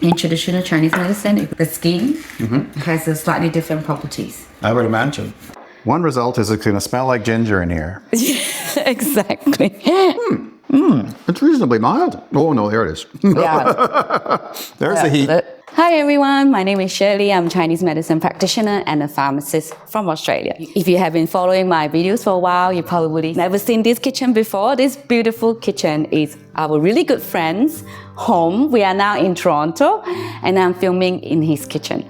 In traditional Chinese medicine, the skin has a slightly different properties. I would imagine. One result is it's going to smell like ginger in here. Exactly. It's reasonably mild. Oh, no, there it is. Yeah. There's the heat. Hi everyone, my name is Shirley. I'm a Chinese medicine practitioner and a pharmacist from Australia. If you have been following my videos for a while, you probably never seen this kitchen before. This beautiful kitchen is our really good friend's home. We are now in Toronto and I'm filming in his kitchen.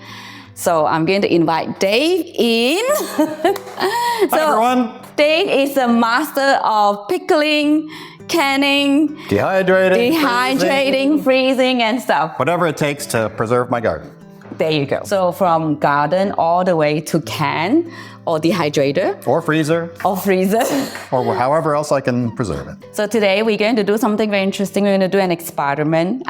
So I'm going to invite Dave in. Hi everyone. Dave is a master of pickling, canning, dehydrating, freezing and stuff. Whatever it takes to preserve my garden. There you go. So from garden all the way to can or dehydrator. Or freezer. Or freezer. Or however else I can preserve it. So today we're going to do something very interesting. We're going to do an experiment.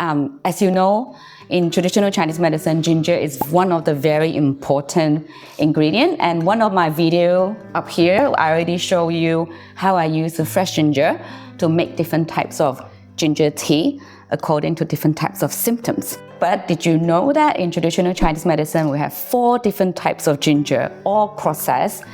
As you know, in traditional Chinese medicine, ginger is one of the very important ingredients. And one of my videos up here, I already show you how I use the fresh ginger to make different types of ginger tea according to different types of symptoms. But did you know that in traditional Chinese medicine, we have 4 different types of ginger, all processed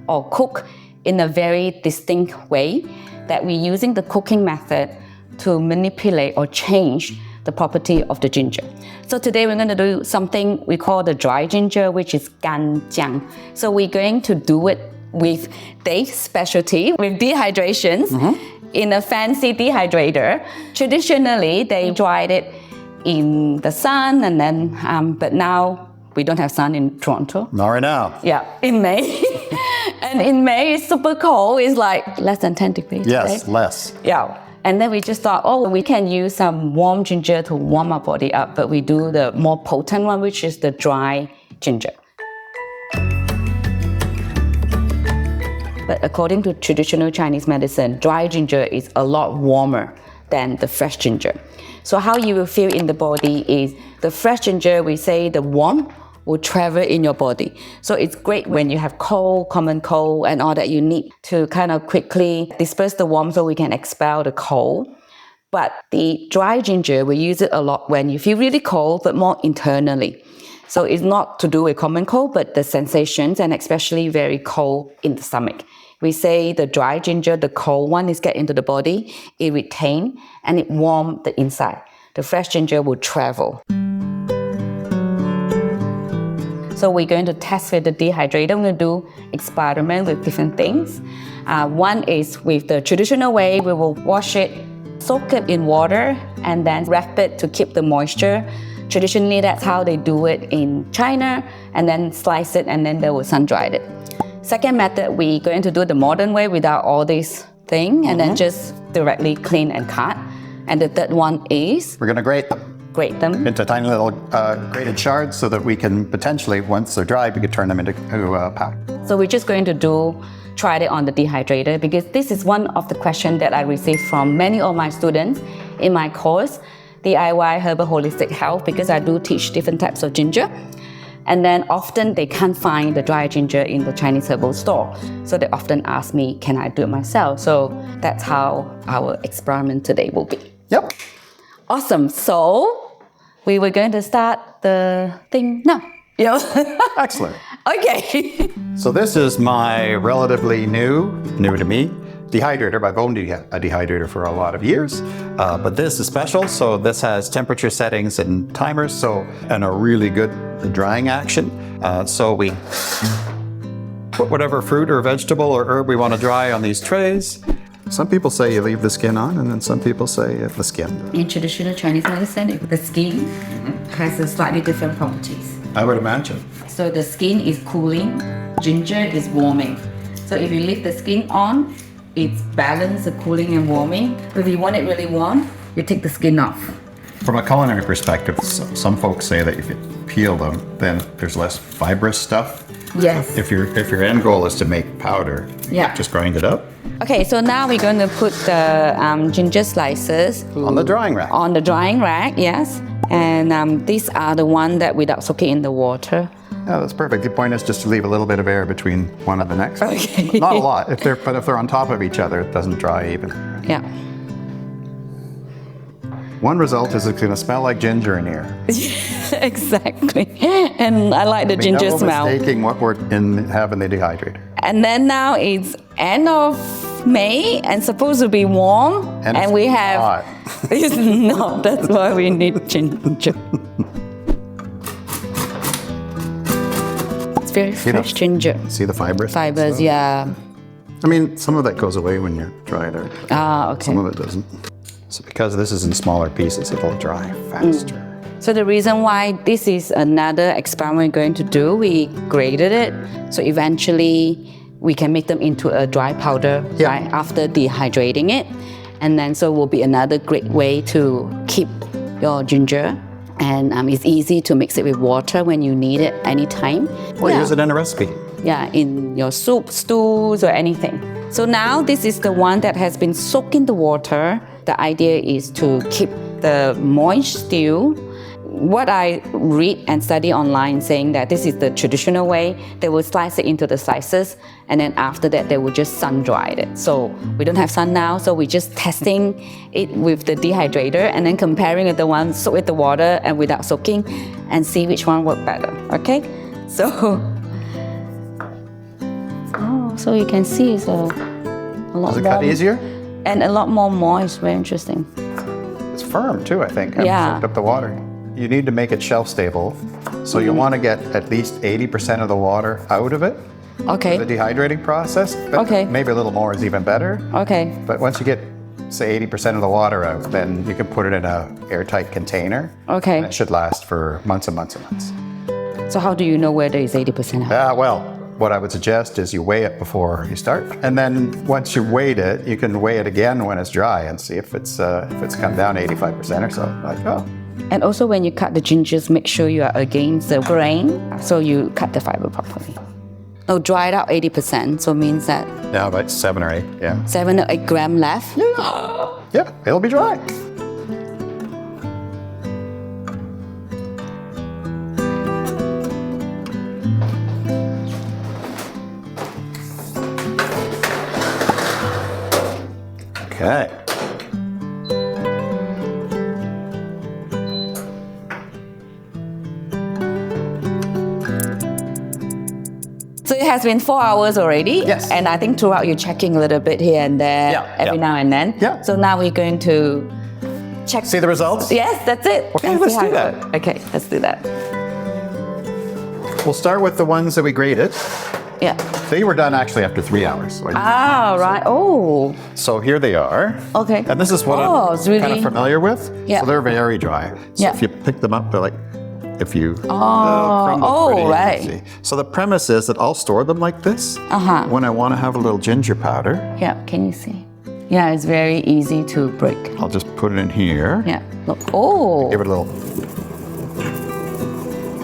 or cooked in a very distinct way, that we're using the cooking method to manipulate or change the property of the ginger. So today we're going to do something we call the dry ginger, which is gan jiang. So we're going to do it with Dave's specialty, with dehydrations. In a fancy dehydrator. Traditionally, they dried it in the sun and then, but now we don't have sun in Toronto. Not right now. Yeah, in May. And in May, it's super cold. It's like less than 10 degrees. Yes, right? less. Yeah. And then we just thought, oh, we can use some warm ginger to warm our body up, but we do the more potent one, which is the dry ginger. But according to traditional Chinese medicine, dry ginger is a lot warmer than the fresh ginger. So how you will feel in the body is the fresh ginger, we say the warmth will travel in your body. So it's great when you have cold, common cold and all that you need to kind of quickly disperse the warmth so we can expel the cold. But the dry ginger, we use it a lot when you feel really cold, but more internally. So it's not to do with common cold, but the sensations and especially very cold in the stomach. We say the dry ginger, the cold one, is get into the body, it retain and it warm the inside. The fresh ginger will travel. So we're going to test with the dehydrator. I'm going to do experiment with different things. One is with the traditional way, we will wash it, soak it in water, and then wrap it to keep the moisture. Traditionally, that's how they do it in China, and then slice it, and then they will sun-dry it. Second method, we're going to do the modern way without all this thing, and then just directly clean and cut. And the third one is? We're going to grate them into tiny little grated shards so that we can potentially, once they're dry, we could turn them into powder. So we're just going to try it on the dehydrator, because this is one of the questions that I received from many of my students in my course, DIY Herbal Holistic Health, because I do teach different types of ginger. And then often they can't find the dry ginger in the Chinese herbal store. So they often ask me, can I do it myself? So that's how our experiment today will be. Yep. Awesome. So we were going to start the thing now. Excellent. Okay. So this is my relatively new to me, dehydrator. I've owned a dehydrator for a lot of years, but this is special. So this has temperature settings and timers, and a really good drying action. So we put whatever fruit or vegetable or herb we want to dry on these trays. Some people say you leave the skin on, and then some people say the skin. In traditional Chinese medicine, the skin has a slightly different properties. I would imagine. So the skin is cooling, ginger is warming. So if you leave the skin on, it's balanced the cooling and warming. If you want it really warm, you take the skin off. From a culinary perspective, some folks say that if you peel them, then there's less fibrous stuff. Yes. If your end goal is to make powder, just grind it up. Okay, so now we're going to put the ginger slices on the drying rack. On the drying rack, yes. And these are the ones that without soaking in the water. Yeah, that's perfect. The point is just to leave a little bit of air between one and the next. Okay. Not a lot, but if they're on top of each other, it doesn't dry even. Yeah. One result is it's going to smell like ginger in here. Exactly. And I like the ginger no smell. mistaking what we're having the dehydrator. And then now it's end of May and supposed to be warm. And we have hot. no, that's why we need ginger. It's very fresh ginger. See the fibers? Fibers, yeah. I mean, some of that goes away when you dry it out. Ah, okay. Some of it doesn't. So because this is in smaller pieces, it'll dry faster. So the reason why this is another experiment we're going to do, we graded it. So eventually we can make them into a dry powder right after dehydrating it. And then so will be another great way to keep your ginger. And it's easy to mix it with water when you need it anytime. Well, use it in a recipe. Yeah, in your soup, stools, or anything. So now this is the one that has been soaked in the water. The idea is to keep the moist stew. What I read and study online saying that this is the traditional way. They will slice it into the slices, and then after that they will just sun dry it. So we don't have sun now, so we're just testing it with the dehydrator and then comparing it the one soaked with the water and without soaking, and see which one worked better. Okay, so so you can see it's a lot Does it more cut easier? and a lot more moist. Very interesting. It's firm too, I think. Yeah. Soaked up the water. You need to make it shelf stable. So you want to get at least 80% of the water out of it. Okay. The dehydrating process. But Okay. Maybe a little more is even better. Okay. But once you get, say, 80% of the water out, then you can put it in an airtight container. Okay. And it should last for months and months and months. So how do you know whether it's 80% out? Well, what I would suggest is you weigh it before you start. And then once you weighed it, you can weigh it again when it's dry and see if it's come down 85% or so. Like, oh. And also when you cut the gingers, make sure you are against the grain, so you cut the fiber properly. Oh, dried out 80%, so means that Now about 7 or 8, yeah. 7 or 8 gram left. Yeah, it'll be dry. Okay. So it has been 4 hours already. Yes. And I think throughout you're checking a little bit here and there, every now and then. Yeah. So now we're going to check. See the results? Yes, that's it. Okay, And let's see how do it that. goes. Okay, let's do that. We'll start with the ones that we graded. Yeah. They were done actually after 3 hours. Right. Oh. So here they are. Okay. And this is what it's I'm really kind of familiar with. Yeah. So they're very dry. So Yeah. if you pick them up, they're like, if you right. easy. So the premise is that I'll store them like this when I want to have a little ginger powder. Yeah, can you see? Yeah, it's very easy to break. I'll just put it in here. Yeah. Look. Oh. Give it a little.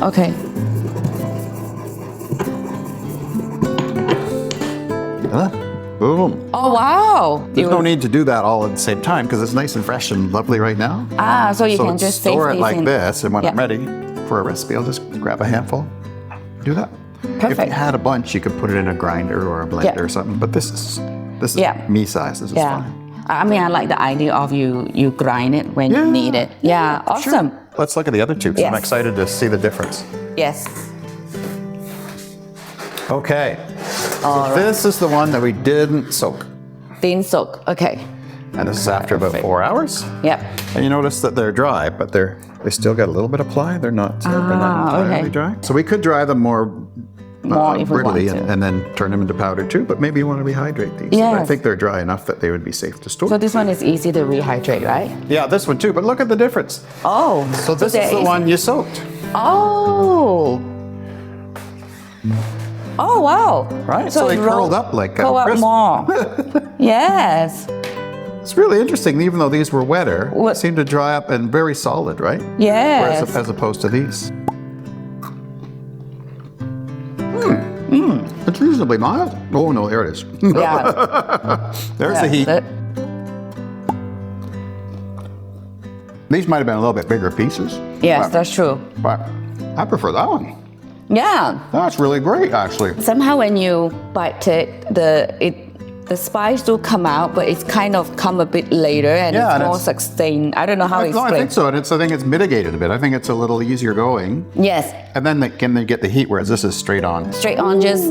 Okay. Boom. Oh wow. There's no need to do that all at the same time because it's nice and fresh and lovely right now. So you can just store save it like in. this, and when Yeah. I'm ready for a recipe, I'll just grab a handful. Do that. If Perfect. you had a bunch, you could put it in a grinder or a blender Yeah. or something. But this is Yeah. me size. This is Yeah. fine. I mean, I like the idea of you grind it when you need it. Yeah, awesome. Sure. Let's look at the other two. 'Cause I'm Yes. excited to see the difference. Yes. Okay. So this is the one that we didn't soak, Thin soak. Okay. and this is after about 4 hours. Yep. And you notice that they're dry, but they still got a little bit of ply. They're not entirely okay. dry. So we could dry them more If we want brittly to. and then turn them into powder too. But maybe you want to rehydrate these. Yes. I think they're dry enough that they would be safe to store. So this one is easy to rehydrate, right? Yeah, this one too. But look at the difference. Oh. So this is the one you soaked. Oh. Oh wow. Right, so they it curled up like curl up crisp. more. Yes. It's really interesting. Even though these were wetter, What- they seem to dry up and very solid, right? Yes. Whereas as opposed to these. It's reasonably mild. Oh no, there it is. Yeah. There's the heat. These might have been a little bit bigger pieces. Yes, that's true. But I prefer that one. Yeah. That's really great, actually. Somehow when you bite it, the spice do come out, but it's kind of come a bit later and Yeah, it's and more it's- sustained. I don't know how to No, I explain. think so. And I think it's mitigated a bit. I think it's a little easier going. Yes, And then they get the heat, whereas this is straight on. straight on just,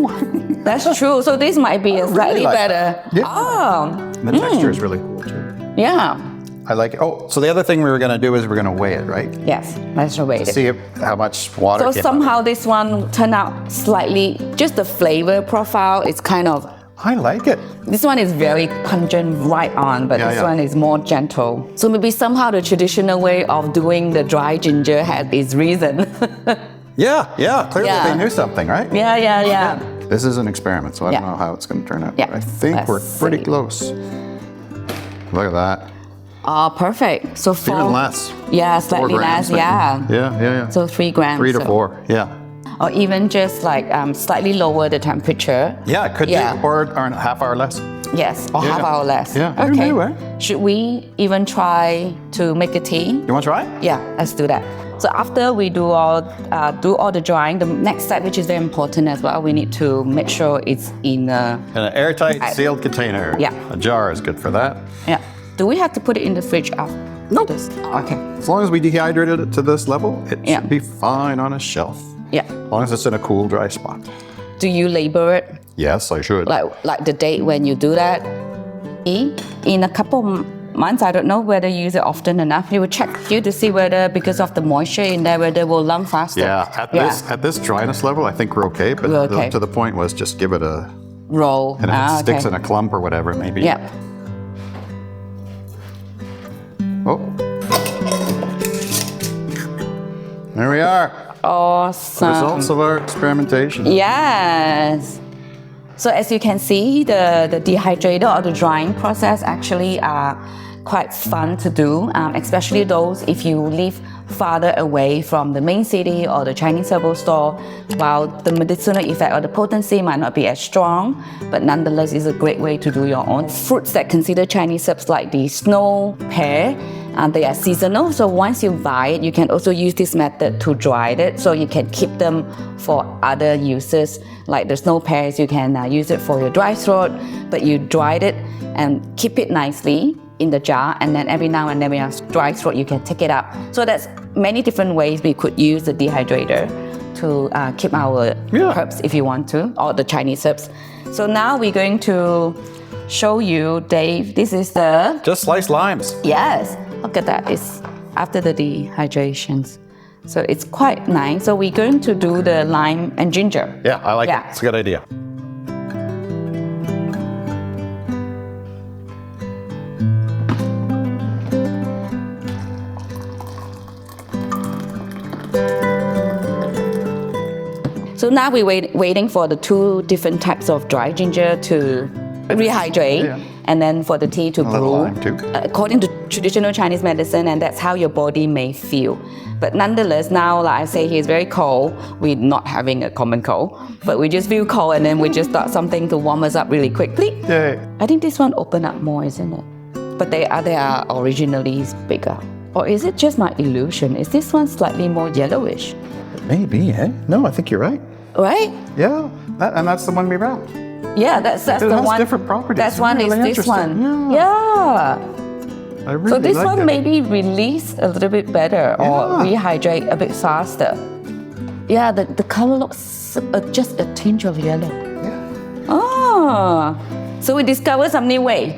that's true. So this might be a slightly like better. Yeah. Oh, And the texture is really cool too. yeah. I like it. Oh, so the other thing we were going to do is we're going to weigh it, right? Yes, that's the way it is. See how much water So came somehow this one turned out slightly, just the flavor profile is kind of, out. I like it. this one is very pungent right on, but Yeah, this yeah. one is more gentle. So maybe somehow the traditional way of doing the dry ginger had its reason. Yeah. Clearly Yeah. they knew something, right? Yeah. This is an experiment, so I don't Yeah. know how it's going to turn out. Yeah. But I think Let's we're pretty see. close. Look at that. Oh, perfect. So Even less. Yeah, 4 slightly grams, less, yeah. maybe. Yeah. So 3 grams. 3 to so- 4. Yeah. Or even just like slightly lower the temperature. Yeah, it could Yeah. do. Or a half hour less. Yes, or Yeah. half hour less. Yeah, who Okay. knew, eh? Should we even try to make a tea? You want to try? Yeah, let's do that. So after we do all the drying, the next step, which is very important as well, we need to make sure it's in a, In an airtight, sealed container. Yeah. A jar is good for that. yeah. Do we have to put it in the fridge after? Nope. This? Okay. As long as we dehydrated it to this level, it Yeah. should be fine on a shelf. Yeah. As long as it's in a cool, dry spot. Do you label it? Yes, I should. Like the date when you do that? In a couple months, I don't know whether you use it often enough. You will check you to see whether because of the moisture in there, whether it will lump faster. Yeah, at this dryness level, I think we're okay. But We're okay. to the point was just give it a, Roll. and if it sticks okay. in a clump or whatever, maybe. Yeah. Oh. There we are. Awesome. Results of our experimentation. Yes. So as you can see, the dehydrator or the drying process actually are quite fun to do, especially those if you live farther away from the main city or the Chinese herbal store. While the medicinal effect or the potency might not be as strong, but nonetheless is a great way to do your own. Fruits that consider Chinese herbs like the snow pear, they are seasonal, so once you buy it, you can also use this method to dry it, so you can keep them for other uses. Like the snow pears, you can use it for your dry throat, but you dried it and keep it nicely in the jar, and then every now and then when you have dry throat, you can take it out. So that's many different ways we could use the dehydrator to keep our herbs if you want to, or the Chinese herbs. So now we're going to show you, Dave, this is the, Just sliced limes. yes, look at that, it's after the dehydrations. So it's quite nice. So we're going to do the lime and ginger. Yeah, I like Yeah. it. It's a good idea. So now we're waiting for the 2 different types of dry ginger to rehydrate, and then for the tea to little brew lime too. according to traditional Chinese medicine, and that's how your body may feel. But nonetheless, now, like I say, it's very cold. We're not having a common cold, but we just feel cold, and then we just thought something to warm us up really quickly. Yay. I think this one opened up more, isn't it? But they are originally bigger. Or is it just my illusion? Is this one slightly more yellowish? Maybe, eh? No, I think you're right. Right? Yeah, and that's the one we wrapped. Yeah, that's It the has one. different properties. That one Really is this interesting. one. Yeah. Yeah. I really So this like one it. maybe release a little bit better or Yeah. rehydrate a bit faster. Yeah, the color looks just a tinge of yellow. Yeah. Oh, so we discovered some new way.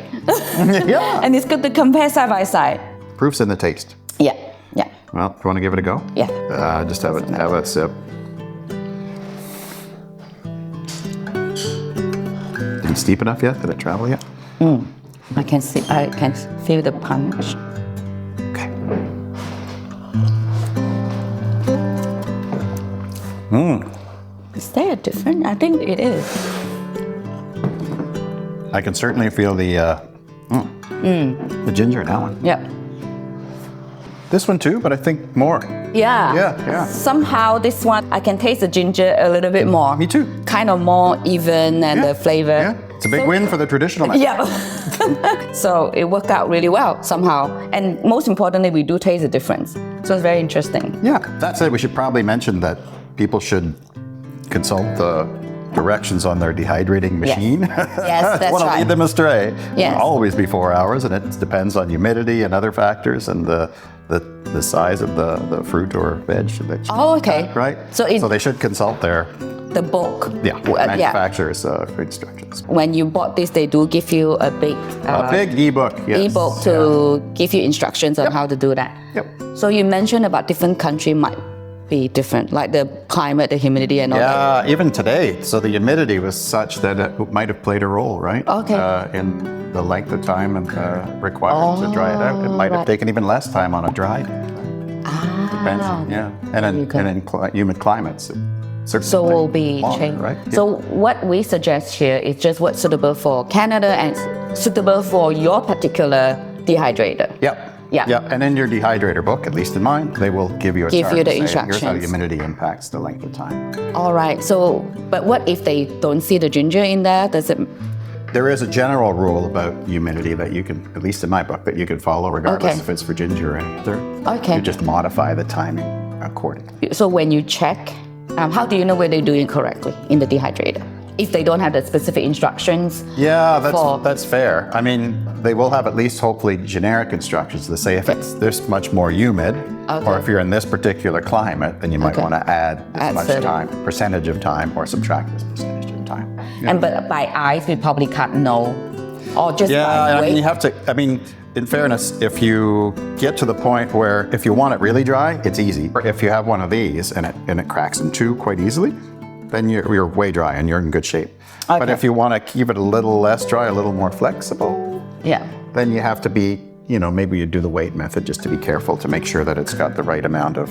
Yeah. And it's good to compare side by side. Proof's in the taste. Yeah, yeah, Well, you want to give it a go? yeah. Just have a sip. Didn't steep enough yet? Did it travel yet? I can feel the punch. Okay. Is there a difference? I think it is. I can certainly feel the ginger in that one. Yeah. This one too, but I think more. Yeah. Yeah. Somehow this one, I can taste the ginger a little bit more. Me too. Kind of more even and the flavor. Yeah. It's a big win for the traditional method. Yeah. So it worked out really well somehow. And most importantly, we do taste the difference. So it's very interesting. Yeah. That said, we should probably mention that people should consult the directions on their dehydrating machine. Yes, that's want to right. lead them astray. Yes. It'll always be 4 hours, and it depends on humidity and other factors and the size of the fruit or veg that you Okay. cut, right? So they should consult the book. manufacturer's instructions. When you bought this, they do give you a big A big ebook, yes. ebook to give you instructions on how to do that. Yep. So you mentioned about different country might be different, like the climate, the humidity, and all that. Yeah, even today. So the humidity was such that it might have played a role, right? Okay. In the length of time and required to dry it out. It might have taken even less time on a dry day. Depends. Yeah. And in humid climates, it certainly So will be longer, changed. right? So what we suggest here is just what's suitable for Canada and suitable for your particular dehydrator. Yep. Yeah. Yeah. And in your dehydrator book, at least in mine, they will give you a chart you the saying, here's how instructions. humidity impacts the length of time. All right. So, but what if they don't see the ginger in there? Does it? There is a general rule about humidity that you can, at least in my book, that you can follow regardless Okay. if it's for ginger or any other. Okay. You just modify the timing accordingly. So when you check, how do you know whether they're doing correctly in the dehydrator? If they don't have the specific instructions. Yeah, for- that's fair. I mean, they will have at least hopefully generic instructions to say if it's this much more humid, or if you're in this particular climate, then you might Okay. want to add this Add much certain- time, percentage of time, or subtract this percentage of time. Yeah. And but by eyes, we probably can't know, or just Yeah, by I weight. mean, you have to, I mean, in fairness, if you get to the point where if you want it really dry, it's easy. Or if you have one of these and it cracks in two quite easily, then you're way dry and you're in good shape. But Okay. if you want to keep it a little less dry, a little more flexible, Yeah. then you have to be, maybe you do the weight method just to be careful to make sure that it's got the right amount of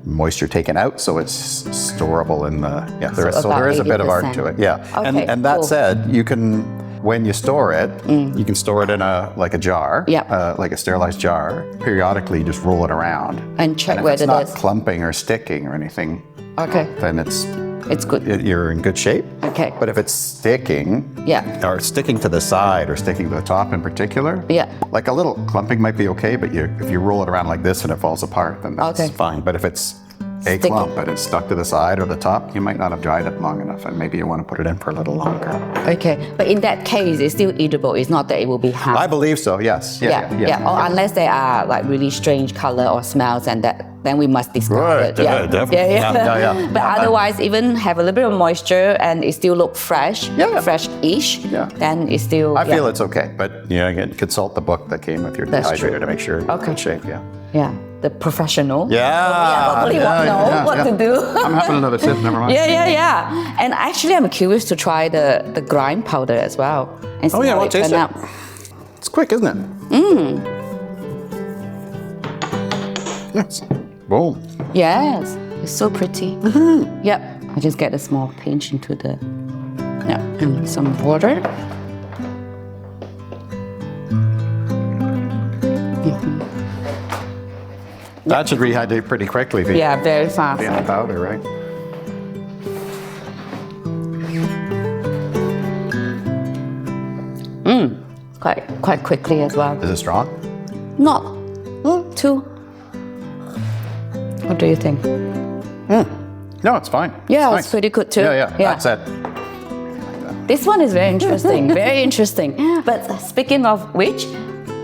moisture taken out so it's storable in the, there is a bit of art 80%. to it. Yeah. Okay, and that cool. said, you can, when you store it, you can store it in a jar, Yeah. like a sterilized jar. Periodically, you just roll it around. And check if whether it's not there's- clumping or sticking or anything, Okay. then It's good. you're in good shape. Okay. But if it's sticking, Yeah. or sticking to the side or sticking to the top in particular, Yeah. like a little clumping might be okay, but if you roll it around like this and it falls apart, then that's Okay. fine. But if it's a Sticky. clump and it's stuck to the side or the top, you might not have dried it long enough, and maybe you want to put it in for a little longer. Okay. But in that case, it's still eatable. It's not that it will be hard. I believe so. Yes. Yeah. Or unless they are like really strange color or smells, and then we must discard Right, it. Yeah. definitely. Yeah. But otherwise, even have a little bit of moisture and it still look fresh, fresh-ish. Yeah. Then it's still. I feel it's okay, but again, consult the book that came with your That's dehydrator true. to make sure you're in Okay. good shape. Yeah. Yeah. The professional. Yeah. Hopefully, won't know what to do. I'm having another sip. Never mind. Yeah. And actually, I'm curious to try the grind powder as well and see Oh, yeah, how well, it taste turn it. out. It's quick, isn't it? Yes. Boom. Yes, it's so pretty. Yep. I just get a small pinch into the. Yeah, and some water. That should rehydrate pretty quickly. Yeah, very fast. The powder, right? Quite quickly as well. Is it strong? Not too. What do you think? No, it's fine. Yeah, nice. it's pretty good too. Yeah. That's it. This one is very interesting. Very interesting. But speaking of which,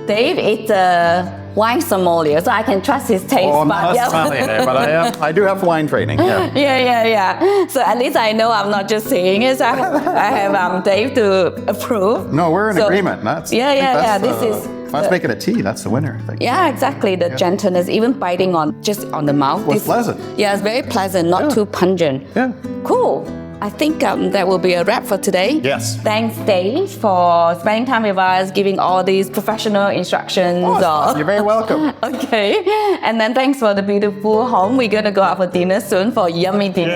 Dave is a wine sommelier, so I can trust his taste. Oh, I'm but not a sommelier, but I do have wine training. Yeah. Yeah. So at least I know I'm not just saying it. So I have Dave to approve. No, we're in So- agreement. That's This is. If I was making a tea, that's the winner, I think. Yeah, exactly. The gentleness, even biting just on the mouth. Was pleasant. Yeah, it's very pleasant, not too pungent. Yeah. Cool. I think that will be a wrap for today. Yes. Thanks, Dave, for spending time with us, giving all these professional instructions. You're very welcome. Okay. And then thanks for the beautiful home. We're going to go out for dinner soon for yummy dinner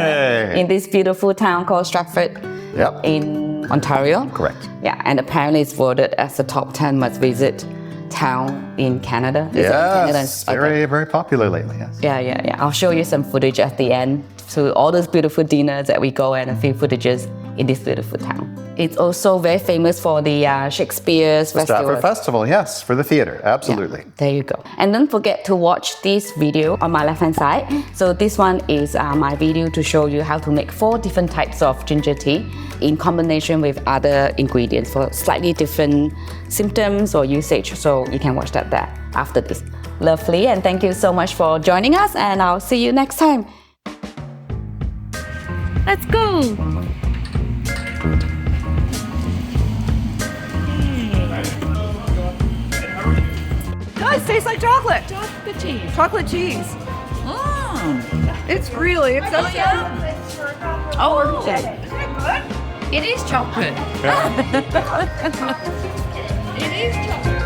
Yay. in this beautiful town called Stratford Yep. in Ontario. Correct. Yeah, and apparently it's voted as the top 10 must visit town in Canada. Is it Canada? Yes. Okay. Very, very popular lately, yes. Yeah. I'll show you some footage at the end to all those beautiful dinners that we go and a few footages in this beautiful town. it's also very famous for the Shakespeare's Stratford Festival, yes, for the theater, absolutely. Yeah, there you go. And don't forget to watch this video on my left-hand side. So this one is my video to show you how to make 4 different types of ginger tea in combination with other ingredients for slightly different symptoms or usage. So you can watch that there after this. Lovely, and thank you so much for joining us, and I'll see you next time. Let's go! Guys, tastes like chocolate. Chocolate cheese. Chocolate cheese. Mm. It's really, it's Oh, yeah. Oh, it is chocolate. It is chocolate.